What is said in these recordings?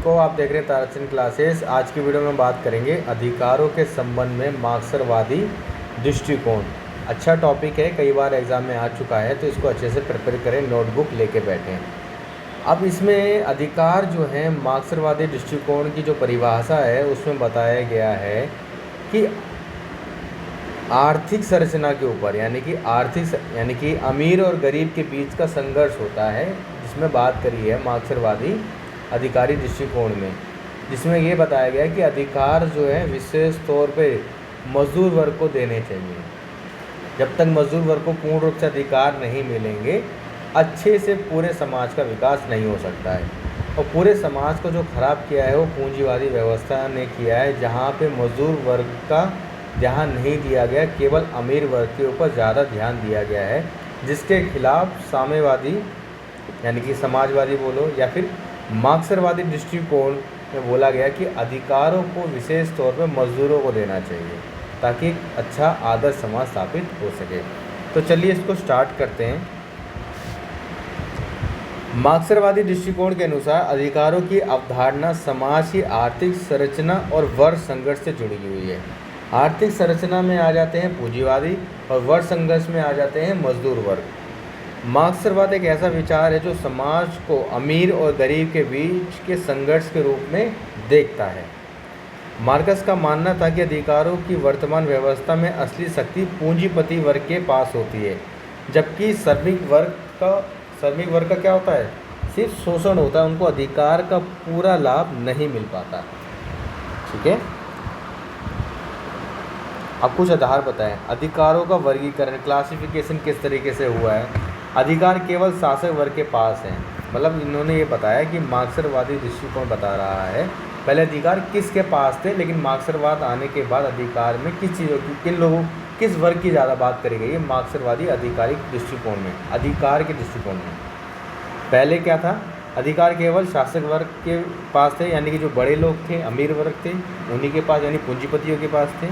को, आप देख रहे हैं ताराचंद क्लासेस। आज की वीडियो में बात करेंगे अधिकारों के संबंध में मार्क्सवादी दृष्टिकोण। अच्छा टॉपिक है, कई बार एग्ज़ाम में आ चुका है, तो इसको अच्छे से प्रिपेयर करें, नोटबुक लेके बैठें। अब इसमें अधिकार जो है मार्क्सवादी दृष्टिकोण की जो परिभाषा है उसमें बताया गया है कि आर्थिक संरचना के ऊपर, यानी कि अमीर और गरीब के बीच का संघर्ष होता है, जिसमें बात करी है मार्क्सवादी अधिकारी दृष्टिकोण में, जिसमें ये बताया गया है कि अधिकार जो है विशेष तौर पे मजदूर वर्ग को देने चाहिए। जब तक मजदूर वर्ग को पूर्ण रूप से अधिकार नहीं मिलेंगे, अच्छे से पूरे समाज का विकास नहीं हो सकता है। और पूरे समाज को जो खराब किया है वो पूंजीवादी व्यवस्था ने किया है, जहाँ पे मजदूर वर्ग का ध्यान नहीं दिया गया, केवल अमीर वर्ग के ऊपर ज़्यादा ध्यान दिया गया है, जिसके खिलाफ साम्यवादी यानी कि समाजवादी बोलो या फिर मार्क्सवादी दृष्टिकोण में बोला गया कि अधिकारों को विशेष तौर पर मजदूरों को देना चाहिए ताकि एक अच्छा आदर्श समाज स्थापित हो सके। तो चलिए इसको स्टार्ट करते हैं। मार्क्सवादी दृष्टिकोण के अनुसार अधिकारों की अवधारणा समाज की आर्थिक संरचना और वर्ग संघर्ष से जुड़ी हुई है। आर्थिक संरचना में आ जाते हैं पूंजीवादी और वर्ग संघर्ष में आ जाते हैं मजदूर वर्ग। मार्क्सवाद एक ऐसा विचार है जो समाज को अमीर और गरीब के बीच के संघर्ष के रूप में देखता है। मार्क्स का मानना था कि अधिकारों की वर्तमान व्यवस्था में असली शक्ति पूंजीपति वर्ग के पास होती है, जबकि श्रमिक वर्ग का क्या होता है, सिर्फ शोषण होता है, उनको अधिकार का पूरा लाभ नहीं मिल पाता। ठीक है, अब कुछ आधार बताएं। अधिकारों का वर्गीकरण, क्लासिफिकेशन किस तरीके से हुआ है। अधिकार केवल शासक वर्ग के पास हैं, मतलब इन्होंने ये बताया कि मार्क्सवादी दृष्टिकोण बता रहा है पहले अधिकार किसके पास थे, लेकिन मार्क्सवाद आने के बाद अधिकार में किस चीज़ों की, किस वर्ग की ज़्यादा बात करी गई है मार्क्सवादी आधिकारिक दृष्टिकोण में, अधिकार के दृष्टिकोण में। पहले क्या था, अधिकार केवल शासक वर्ग के पास थे, यानी कि जो बड़े लोग थे, अमीर वर्ग थे, उन्हीं के पास, यानी पूंजीपतियों के पास थे।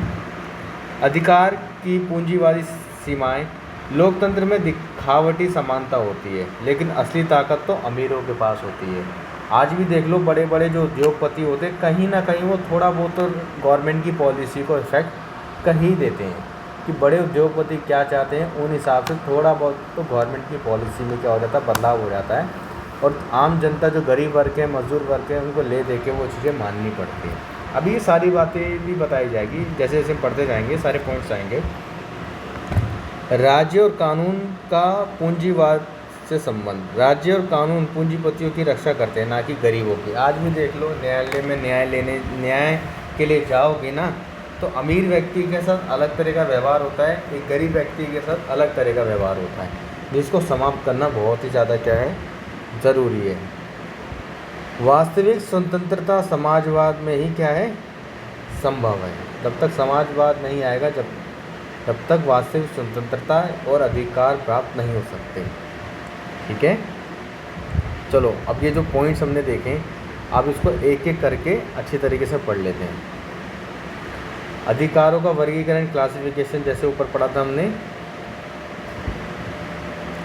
अधिकार की पूंजीवादी सीमाएं, लोकतंत्र में दिखावटी समानता होती है, लेकिन असली ताकत तो अमीरों के पास होती है। आज भी देख लो, बड़े बड़े जो उद्योगपति होते हैं, कहीं ना कहीं वो थोड़ा बहुत तो गवर्नमेंट की पॉलिसी को इफेक्ट कहीं देते हैं कि बड़े उद्योगपति क्या चाहते हैं, उन हिसाब से थोड़ा बहुत तो गवर्नमेंट की पॉलिसी में क्या हो जाता है, बदलाव हो जाता है, और आम जनता जो गरीब वर्ग है, मजदूर वर्ग है, उनको ले दे के वो चीज़ें माननी पड़ती हैं। अभी ये सारी बातें भी बताई जाएगी, जैसे जैसे पढ़ते जाएंगे सारे पॉइंट्स आएंगे। राज्य और कानून का पूंजीवाद से संबंध। राज्य और कानून पूंजीपतियों की रक्षा करते हैं, ना कि गरीबों की। आज भी देख लो, न्यायालय में न्याय के लिए जाओगे ना, तो अमीर व्यक्ति के साथ अलग तरह का व्यवहार होता है, एक गरीब व्यक्ति के साथ अलग तरह का व्यवहार होता है, जिसको समाप्त करना बहुत ही ज़्यादा क्या है, ज़रूरी है। वास्तविक स्वतंत्रता समाजवाद में ही क्या है, संभव है। जब तक समाजवाद नहीं आएगा, जब तक वास्तविक स्वतंत्रता और अधिकार प्राप्त नहीं हो सकते। ठीक है, चलो अब ये जो पॉइंट्स हमने देखे, आप इसको एक एक करके अच्छी तरीके से पढ़ लेते हैं। अधिकारों का वर्गीकरण, क्लासिफिकेशन, जैसे ऊपर पढ़ा था हमने,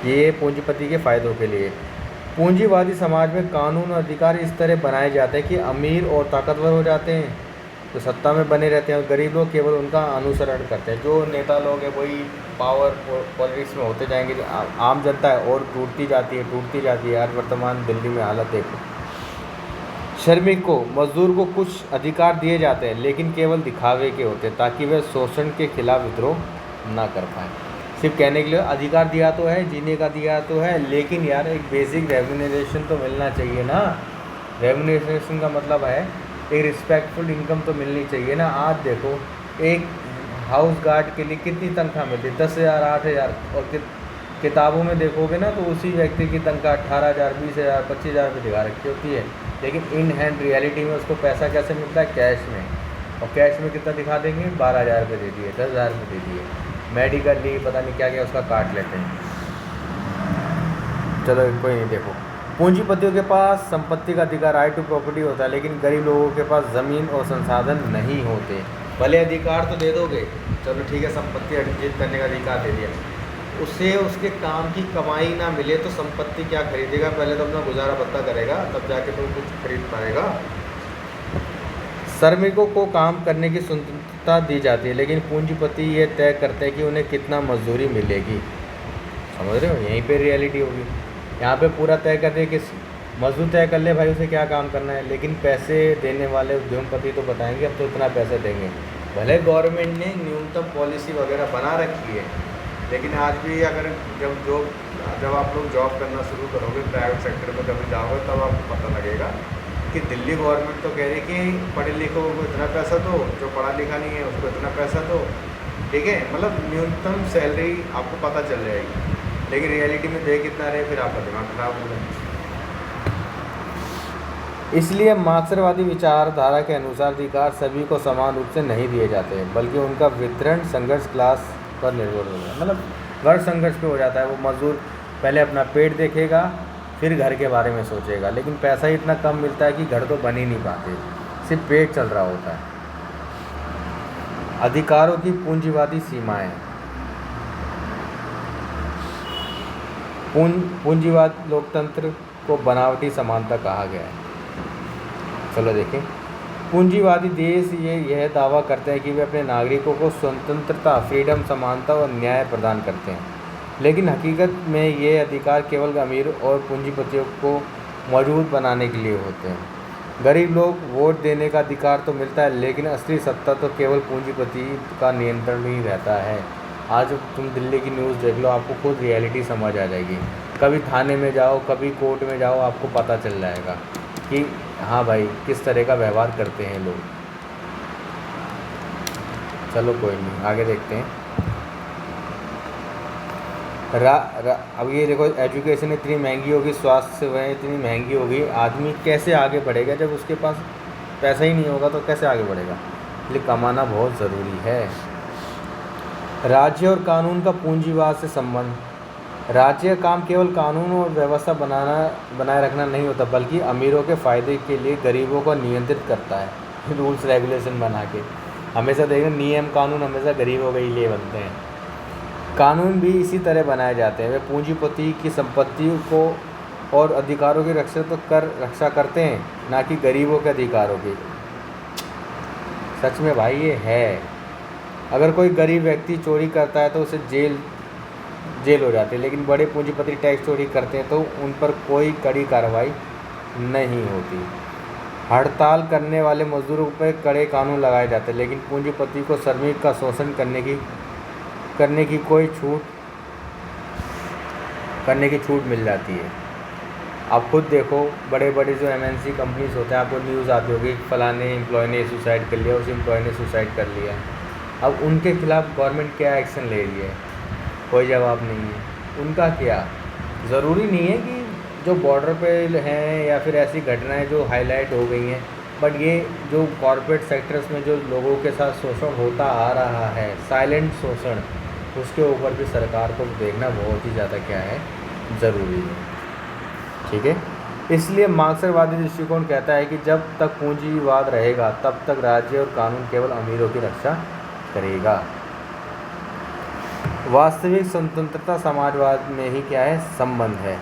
ये पूंजीपति के फायदों के लिए। पूंजीवादी समाज में कानून और अधिकार इस तरह बनाए जाते हैं कि अमीर और ताकतवर हो जाते हैं, तो सत्ता में बने रहते हैं, और गरीब लोग केवल उनका अनुसरण करते हैं। जो नेता लोग हैं वही पावर पॉलिटिक्स में होते जाएंगे, आम जनता है और टूटती जाती है। यार वर्तमान दिल्ली में हालत देखो। श्रमिक को, मजदूर को कुछ अधिकार दिए जाते हैं, लेकिन केवल दिखावे के होते हैं, ताकि वे शोषण के खिलाफ विद्रोह ना कर पाएँ। सिर्फ कहने के लिए अधिकार दिया तो है, जीने का दिया तो है, लेकिन यार एक बेसिक रेम्यूनरेशन तो मिलना चाहिए ना। रेम्यूनरेशन का मतलब है एक रिस्पेक्टफुल इनकम तो मिलनी चाहिए ना। आज देखो, एक हाउस गार्ड के लिए कितनी तनख्वाह मिलती है, 10,000, 8,000, और किताबों में देखोगे ना तो उसी व्यक्ति की तनख्वाह 18,000, 20,000, 25,000 रुपये दिखा रखी होती है, लेकिन इन हैंड रियलिटी में उसको पैसा कैसे मिलता है, कैश में। और कैश में कितना दिखा देंगे, 12,000 रुपये दे दिए, 10,000 रुपये दे दिए, मेडिकल लीव पता नहीं क्या क्या उसका काट लेते हैं। चलो कोई नहीं, देखो पूंजीपतियों के पास संपत्ति का अधिकार, राइट टू प्रॉपर्टी होता है, लेकिन गरीब लोगों के पास ज़मीन और संसाधन नहीं होते। भले अधिकार तो दे दोगे, चलो ठीक है, संपत्ति अर्जित करने का अधिकार दे दिया, उसे उसके काम की कमाई ना मिले तो संपत्ति क्या खरीदेगा? पहले तो अपना गुजारा भत्ता करेगा, तब जाके तो कुछ खरीद पाएगा। श्रमिकों को काम करने की स्वतंत्रता दी जाती है, लेकिन पूंजीपति ये तय करते हैं कि उन्हें कितना मजदूरी मिलेगी। समझ रहे हो? यहीं पे रियलिटी होगी। यहाँ पे पूरा तय कर दे कि मजदूर तय कर ले भाई उसे क्या काम करना है, लेकिन पैसे देने वाले उद्योगपति तो बताएंगे अब तो इतना पैसे देंगे। भले गवर्नमेंट ने न्यूनतम पॉलिसी वगैरह बना रखी है, लेकिन आज भी अगर जब आप लोग जॉब करना शुरू करोगे प्राइवेट सेक्टर में कभी जाओगे, तब आपको पता लगेगा कि दिल्ली गवर्नमेंट तो कह रही कि पढ़े लिखों को इतना पैसा दो, जो पढ़ा लिखा नहीं है उसको इतना पैसा दो। ठीक है, मतलब न्यूनतम सैलरी आपको पता चल जाएगी, लेकिन रियलिटी में दे कितना रहे फिर आपका दिमाग खराब हो जाए। इसलिए मार्क्सवादी विचारधारा के अनुसार अधिकार सभी को समान रूप से नहीं दिए जाते हैं, बल्कि उनका वितरण संघर्ष क्लास पर निर्भर होता है। मतलब वर्ग संघर्ष पे हो जाता है। वो मजदूर पहले अपना पेट देखेगा, फिर घर के बारे में सोचेगा, लेकिन पैसा ही इतना कम मिलता है कि घर तो बन ही नहीं पाते, सिर्फ पेट चल रहा होता है। अधिकारों की पूंजीवादी सीमाएं। पूंजीवाद लोकतंत्र को बनावटी समानता कहा गया है। चलो देखें। पूंजीवादी देश यह दावा करते हैं कि वे अपने नागरिकों को स्वतंत्रता, फ्रीडम, समानता और न्याय प्रदान करते हैं, लेकिन हकीकत में ये अधिकार केवल अमीर और पूंजीपतियों को मौजूद बनाने के लिए होते हैं। गरीब लोग वोट देने का अधिकार तो मिलता है, लेकिन असली सत्ता तो केवल पूंजीपति का नियंत्रण ही रहता है। आज तुम दिल्ली की न्यूज़ देख लो, आपको खुद रियलिटी समझ आ जाएगी। कभी थाने में जाओ, कभी कोर्ट में जाओ, आपको पता चल जाएगा कि हाँ भाई किस तरह का व्यवहार करते हैं लोग। चलो कोई नहीं, आगे देखते हैं। अब ये देखो, एजुकेशन इतनी महंगी होगी, स्वास्थ्य सेवाएं इतनी महंगी होगी, आदमी कैसे आगे बढ़ेगा? जब उसके पास पैसा ही नहीं होगा तो कैसे आगे बढ़ेगा? इसलिए कमाना बहुत ज़रूरी है। राज्य और कानून का पूंजीवाद से संबंध। राज्य का काम केवल कानून और व्यवस्था बनाए रखना नहीं होता, बल्कि अमीरों के फ़ायदे के लिए गरीबों को नियंत्रित करता है रूल्स रेगुलेशन बना के। हमेशा देखना, नियम कानून हमेशा गरीबों के लिए बनते हैं। कानून भी इसी तरह बनाए जाते हैं। वे पूंजीपति की संपत्ति को और अधिकारों की रक्षा करते हैं, ना कि गरीबों के अधिकारों की। सच में भाई ये है। अगर कोई गरीब व्यक्ति चोरी करता है तो उसे जेल हो जाती है, लेकिन बड़े पूंजीपति टैक्स चोरी करते हैं तो उन पर कोई कड़ी कार्रवाई नहीं होती। हड़ताल करने वाले मजदूरों पर कड़े कानून लगाए जाते हैं, लेकिन पूंजीपति को श्रमिक का शोषण करने की छूट मिल जाती है। आप खुद देखो, बड़े बड़े जो MNC कंपनीज होते हैं, आपको न्यूज़ आती होगी, फलाने एम्प्लॉय ने सुसाइड कर लिया, उस एम्प्लॉय ने सुसाइड कर लिया। अब उनके खिलाफ गवर्नमेंट क्या एक्शन ले रही है? कोई जवाब नहीं है। उनका क्या? ज़रूरी नहीं है कि जो बॉर्डर पे हैं या फिर ऐसी घटनाएं जो हाईलाइट हो गई हैं, बट ये जो कॉरपोरेट सेक्टर्स में जो लोगों के साथ शोषण होता आ रहा है, साइलेंट शोषण, उसके ऊपर भी सरकार को देखना बहुत ही ज़्यादा क्या है, ज़रूरी है। ठीक है, इसलिए मार्क्सवादी दृष्टिकोण कहता है कि जब तक पूंजीवाद रहेगा तब तक राज्य और कानून केवल अमीरों की रक्षा करेगा। वास्तविक स्वतंत्रता समाजवाद में ही क्या है, संबंध है।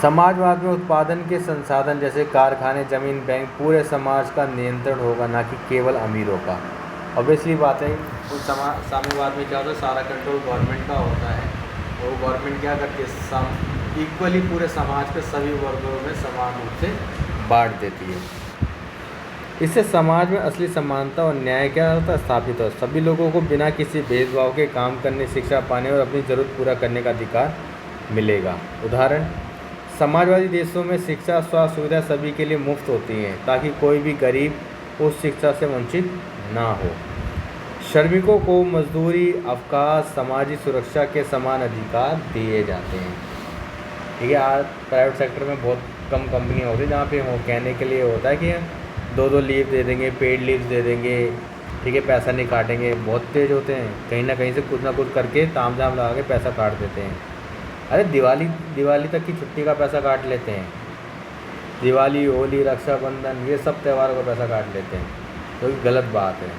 समाजवाद में उत्पादन के संसाधन जैसे कारखाने, जमीन, बैंक, पूरे समाज का नियंत्रण होगा, ना कि केवल अमीरों का। ऑब्वियसली बात है, उस साम्यवाद में क्या होता है, सारा कंट्रोल गवर्नमेंट का होता है, और गवर्नमेंट क्या करती है, इक्वली पूरे समाज के सभी वर्गों में समान रूप से बांट देती है। इससे समाज में असली समानता और न्याय क्या होता है, स्थापित हो। सभी लोगों को बिना किसी भेदभाव के काम करने, शिक्षा पाने और अपनी ज़रूरत पूरा करने का अधिकार मिलेगा। उदाहरण, समाजवादी देशों में शिक्षा, स्वास्थ्य सुविधा सभी के लिए मुफ्त होती हैं, ताकि कोई भी गरीब उस शिक्षा से वंचित ना हो। श्रमिकों को मजदूरी, अवकाश, सामाजिक सुरक्षा के समान अधिकार दिए जाते हैं। ठीक है, आज प्राइवेट सेक्टर में बहुत कम कंपनियाँ होती हैं जहाँ पे वो कहने के लिए होता है कि 2-2 लीव दे देंगे, पेड लीव दे देंगे, ठीक है, पैसा नहीं काटेंगे। बहुत तेज़ होते हैं, कहीं ना कहीं से कुछ ना कुछ करके ताम झाम लगा के पैसा काट देते हैं। अरे दिवाली तक की छुट्टी का पैसा काट लेते हैं। दिवाली, होली, रक्षाबंधन, ये सब त्योहारों का पैसा काट लेते हैं, तो गलत बात है।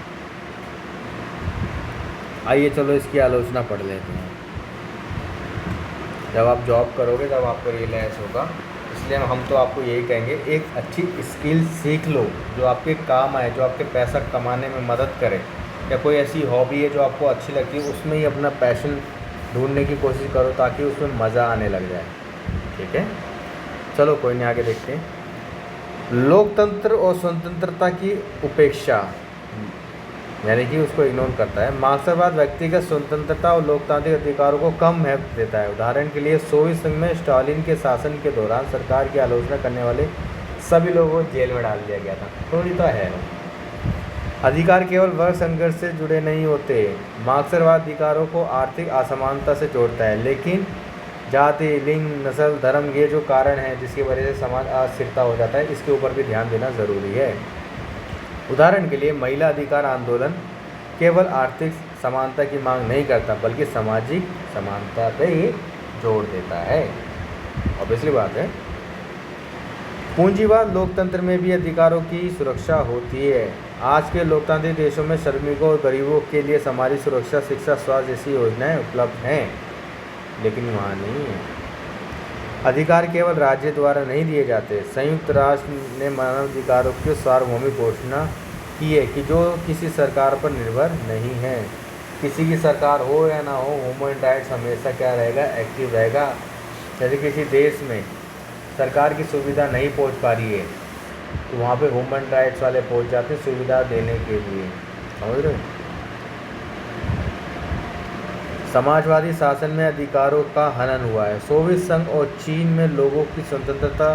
आइए चलो इसकी आलोचना पढ़ लेते हैं। जब आप जॉब करोगे तब आपको रियलाइज़ होगा, इसलिए हम तो आपको यही कहेंगे, एक अच्छी स्किल सीख लो जो आपके काम आए, जो आपके पैसा कमाने में मदद करे, या कोई ऐसी हॉबी है जो आपको अच्छी लगती है उसमें ही अपना पैशन ढूंढने की कोशिश करो ताकि उसमें मज़ा आने लग जाए। ठीक है, चलो कोई नहीं, आगे देखते हैं। लोकतंत्र और स्वतंत्रता की उपेक्षा, यानी कि उसको इग्नोर करता है। मार्क्सवाद व्यक्तिगत स्वतंत्रता और लोकतांत्रिक अधिकारों को कम महत्व देता है। उदाहरण के लिए सोवियत संघ में स्टालिन के शासन के दौरान सरकार की आलोचना करने वाले सभी लोगों को जेल में डाल दिया गया था। थोड़ी तो है। अधिकार केवल वर्ग संघर्ष से जुड़े नहीं होते। मार्क्सवाद अधिकारों को आर्थिक असमानता से जोड़ता है, लेकिन जाति, लिंग, नस्ल, धर्म, ये जो कारण है जिसकी वजह से समाज अस्थिरता हो जाता है, इसके ऊपर भी ध्यान देना ज़रूरी है। उदाहरण के लिए महिला अधिकार आंदोलन केवल आर्थिक समानता की मांग नहीं करता बल्कि सामाजिक समानता पे ही जोर देता है। ऑब्वियसली बात है। पूंजीवाद लोकतंत्र में भी अधिकारों की सुरक्षा होती है। आज के लोकतांत्रिक देशों में श्रमिकों और गरीबों के लिए सामाजिक सुरक्षा, शिक्षा, स्वास्थ्य जैसी योजनाएं उपलब्ध हैं, लेकिन वहाँ नहीं है। अधिकार केवल राज्य द्वारा नहीं दिए जाते। संयुक्त राष्ट्र ने मानवाधिकारों की सार्वभौमिक घोषणा की है कि जो किसी सरकार पर निर्भर नहीं है। किसी की सरकार हो या ना हो, ह्यूमन राइट्स हमेशा क्या रहेगा, एक्टिव रहेगा। जैसे किसी देश में सरकार की सुविधा नहीं पहुंच पा रही है तो वहाँ पे ह्यूमन राइट्स वाले पहुंच जाते हैं सुविधा देने के लिए, समझ रहे हो। समाजवादी शासन में अधिकारों का हनन हुआ है। सोवियत संघ और चीन में लोगों की स्वतंत्रता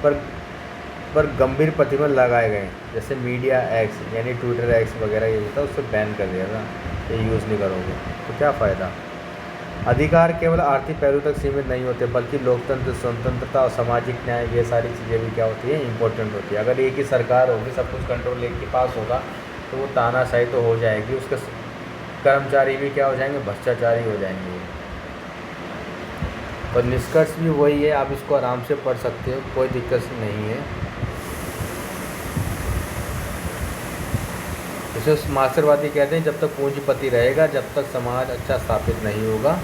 पर गंभीर प्रतिबंध लगाए गए, जैसे मीडिया एक्ट यानी ट्विटर एक्ट वगैरह ये होता है उससे बैन कर दिया था, ये यूज़ नहीं करोगे तो क्या फ़ायदा। अधिकार केवल आर्थिक पहलू तक सीमित नहीं होते बल्कि लोकतंत्र, स्वतंत्रता और सामाजिक न्याय, ये सारी चीज़ें भी क्या होती है, इंपॉर्टेंट होती है। अगर एक ही सरकार होगी, सब कुछ कंट्रोल एक के पास होगा तो वो तानाशाही तो हो जाएगी, उसके कर्मचारी भी क्या हो जाएंगे, भ्रष्टाचारी हो जाएंगे। और निष्कर्ष भी वही है, आप इसको आराम से पढ़ सकते हो, कोई दिक्कत नहीं है। इसे मार्क्सवादी कहते हैं, जब तक पूंजीपति रहेगा जब तक समाज अच्छा स्थापित नहीं होगा।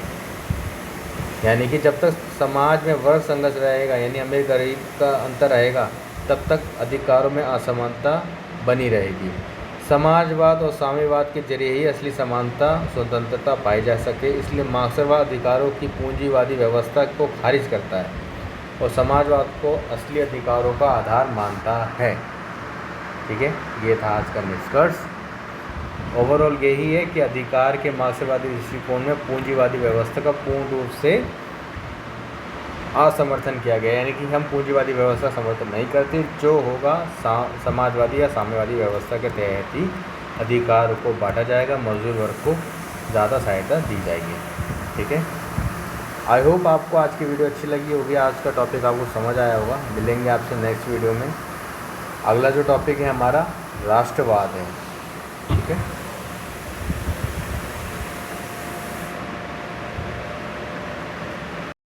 यानी कि जब तक समाज में वर्ग संघर्ष रहेगा, यानी अमीर गरीब का अंतर रहेगा, तब तक अधिकारों में असमानता बनी रहेगी। समाजवाद और साम्यवाद के जरिए ही असली समानता, स्वतंत्रता पाई जा सके। इसलिए मार्क्सवाद अधिकारों की पूंजीवादी व्यवस्था को खारिज करता है और समाजवाद को असली अधिकारों का आधार मानता है। ठीक है, ये था आज का निष्कर्ष। ओवरऑल यही है कि अधिकार के मार्क्सवादी दृष्टिकोण में पूंजीवादी व्यवस्था का पूर्ण रूप से असमर्थन किया गया, यानी कि हम पूंजीवादी व्यवस्था समर्थन नहीं करते। जो होगा समाजवादी या साम्यवादी व्यवस्था के तहत ही अधिकार को बांटा जाएगा, मजदूर वर्ग को ज़्यादा सहायता दी जाएगी। ठीक है, आई होप आपको आज की वीडियो अच्छी लगी होगी, आज का टॉपिक आपको समझ आया होगा। मिलेंगे आपसे नेक्स्ट वीडियो में। अगला जो टॉपिक है हमारा राष्ट्रवाद है। ठीक है।